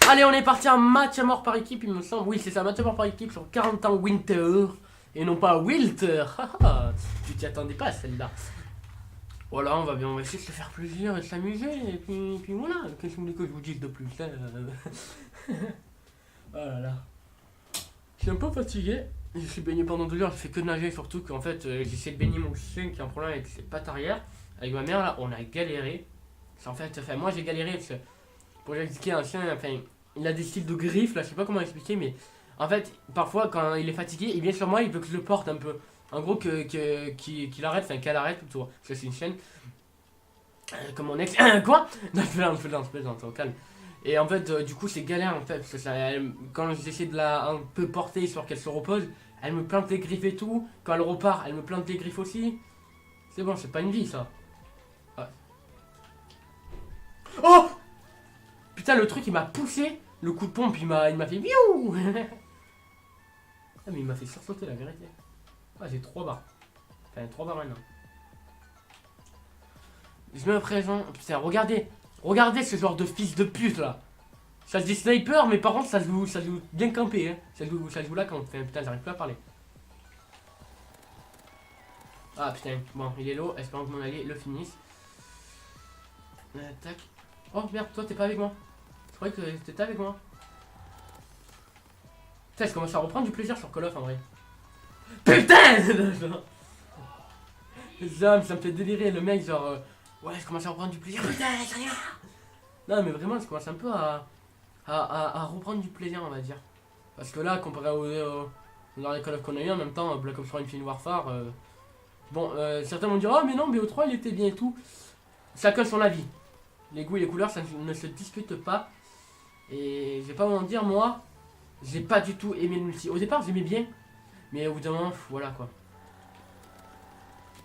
Allez, on est parti un match à mort par équipe, il me semble. Oui, c'est ça, match à mort par équipe sur 40 ans Winter. Et non pas Wilter. Tu t'y attendais pas celle-là. Voilà, on va essayer de se faire plaisir et de s'amuser. Et puis voilà, qu'est-ce que vous voulez que je vous dise de plus hein. Oh là là. Je suis un peu fatigué. Je suis baigné pendant 2 heures, je fais que de nager, surtout qu'en fait, j'essaie de baigner mon chien qui a un problème avec ses pattes arrière. Avec ma mère, là, on a galéré. En fait, moi j'ai galéré parce que, pour expliquer un chien, enfin, il a des styles de griffes, là, je sais pas comment expliquer, mais en fait, parfois, quand il est fatigué, il vient sur moi, il veut que je le porte un peu. En gros, qu'il arrête, enfin, qu'elle arrête plutôt. Parce que c'est une chienne. Comme mon ex. Quoi? Non, je plaisante, au calme. Et en fait, du coup, c'est galère en fait. Parce que quand j'essaie de la un peu porter histoire qu'elle se repose, elle me plante les griffes et tout. Quand elle repart, elle me plante les griffes aussi. C'est bon, c'est pas une vie ça. Ouais. Oh! Putain, le truc il m'a poussé. Le coup de pompe il m'a fait biou. Ah, mais il m'a fait sursauter la vérité. Ah, j'ai 3 barres. Enfin, 3 barres maintenant. Je me présente. Putain, regardez ce genre de fils de pute là. Ça se dit sniper, mais par contre ça se joue bien campé. Hein. Ça se joue là quand. Enfin, putain, j'arrive plus à parler. Ah putain, bon, il est low. Espérons que mon allié le finisse. Tac. Oh merde, toi t'es pas avec moi. Je croyais que t'étais avec moi. Putain, je commence à reprendre du plaisir sur Call of en vrai. Putain. Ça me fait délirer le mec, genre. Ouais, je commence à reprendre du plaisir. Putain, rien. Non, mais vraiment, je commence un peu à reprendre du plaisir, on va dire. Parce que là, comparé dans les Call of qu'on a eu en même temps, Black Ops 3 Infinite Warfare, bon, certains vont dire oh, mais non, BO3 il était bien et tout. Chacun son avis. Les goûts et les couleurs, ça ne se discute pas. Et je vais pas vous en dire, moi, j'ai pas du tout aimé le multi. Au départ, j'aimais bien, mais au bout d'un moment, voilà quoi.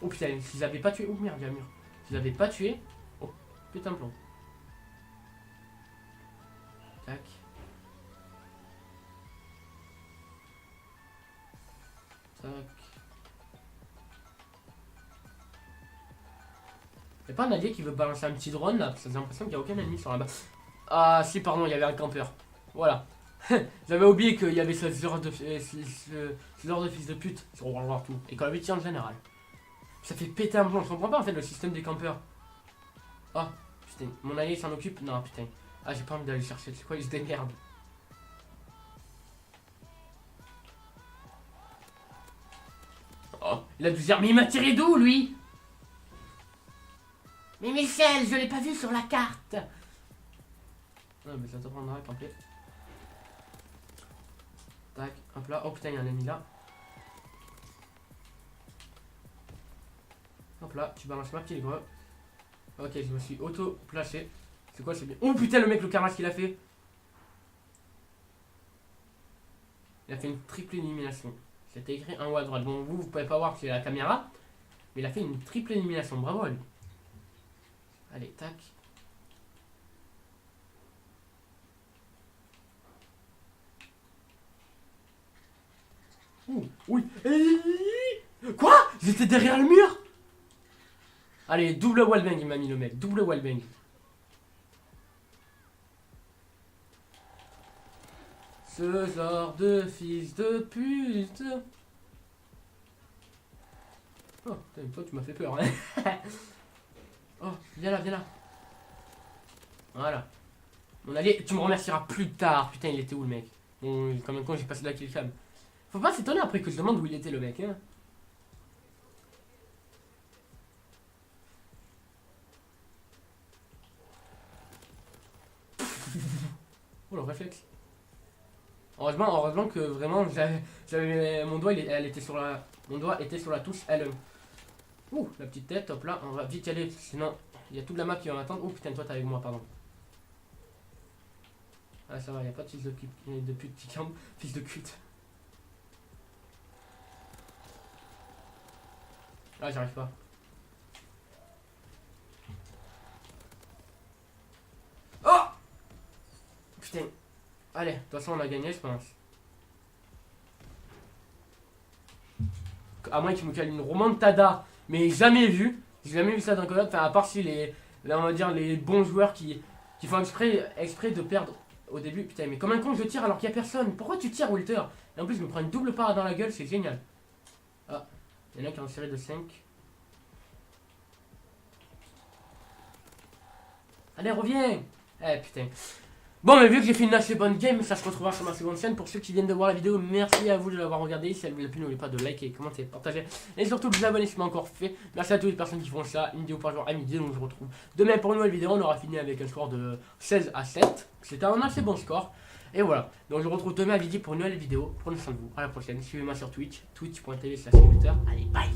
Oh putain, s'ils avaient pas tué. Oh merde, il y a un mur. S'ils avaient pas tué. Oh putain, plomb. Tac. Tac. Y'a pas un allié qui veut balancer un petit drone là? Parce que j'ai l'impression qu'il n'y a aucun ennemi sur la base. Ah si, pardon, il y avait un campeur. Voilà. J'avais oublié qu'il y avait ce genre de fils de pute sur World War 2 et Call of Duty en général. Ça fait péter un plomb. Je comprends pas en fait le système des campeurs. Oh putain, mon allié s'en occupe? Non putain. Ah, j'ai pas envie d'aller chercher. C'est quoi, il se démerde. Oh, il a dû dire, mais il m'a tiré d'où lui? Mais Michel, je l'ai pas vu sur la carte. Ah, mais ça te prendra à camper. Tac, hop là. Oh putain, il y a un ennemi là. Hop là, tu balances ma petite greu. Ok, je me suis auto-placé. C'est quoi, c'est bien. Oh putain, le mec, le carnage qu'il a fait. Il a fait une triple élimination. C'était écrit en haut à droite. Bon, vous pouvez pas voir c'est la caméra. Mais il a fait une triple élimination. Bravo à lui. Allez, tac. Ouh, oui. Quoi? J'étais derrière le mur? Allez, double wallbang, il m'a mis le mec. Double wallbang. Ce genre de fils de pute. Oh, putain, toi tu m'as fait peur, hein. Oh, viens là, viens là. Voilà. Mon allié, tu me remercieras plus tard. Putain, il était où le mec? Bon, quand même, quand j'ai passé la killcam. Faut pas s'étonner après que je demande où il était le mec, hein. Oh le réflexe. Heureusement que vraiment j'avais mon doigt elle était sur la mon doigt était sur la touche L1. Ouh, la petite tête, hop là, on va vite y aller sinon il y a toute la map qui va m'attendre. Oh putain, toi t'es avec moi, pardon. Ah ça va, il y a pas de fils de pute qui campe, fils de pute. Ah, j'arrive pas. Oh putain. Allez, de toute façon on a gagné je pense. À moins qu'il me cale une remontada, mais jamais vu. J'ai jamais vu ça dans Call of, enfin à part si les, là on va dire les bons joueurs qui font exprès de perdre au début. Putain, mais comme un con, je tire alors qu'il n'y a personne. Pourquoi tu tires, Walter? Et en plus, je me prends une double part dans la gueule, c'est génial. Ah, il y en a qui ont une série de 5. Allez, reviens. Eh, putain. Bon, mais vu que j'ai fait une assez bonne game, ça se retrouvera sur ma seconde chaîne. Pour ceux qui viennent de voir la vidéo, merci à vous de l'avoir regardé. Si elle vous a plu, n'oubliez pas de liker, commenter, partager. Et surtout de vous abonner si ce n'est pas encore fait. Merci à toutes les personnes qui font ça. Une vidéo par jour à midi. Donc je vous retrouve demain pour une nouvelle vidéo. On aura fini avec un score de 16 à 7. C'était un assez bon score. Et voilà. Donc je vous retrouve demain à midi pour une nouvelle vidéo. Prenez soin de vous. À la prochaine. Suivez-moi sur Twitch. Twitch.tv/Twitter. Allez, bye.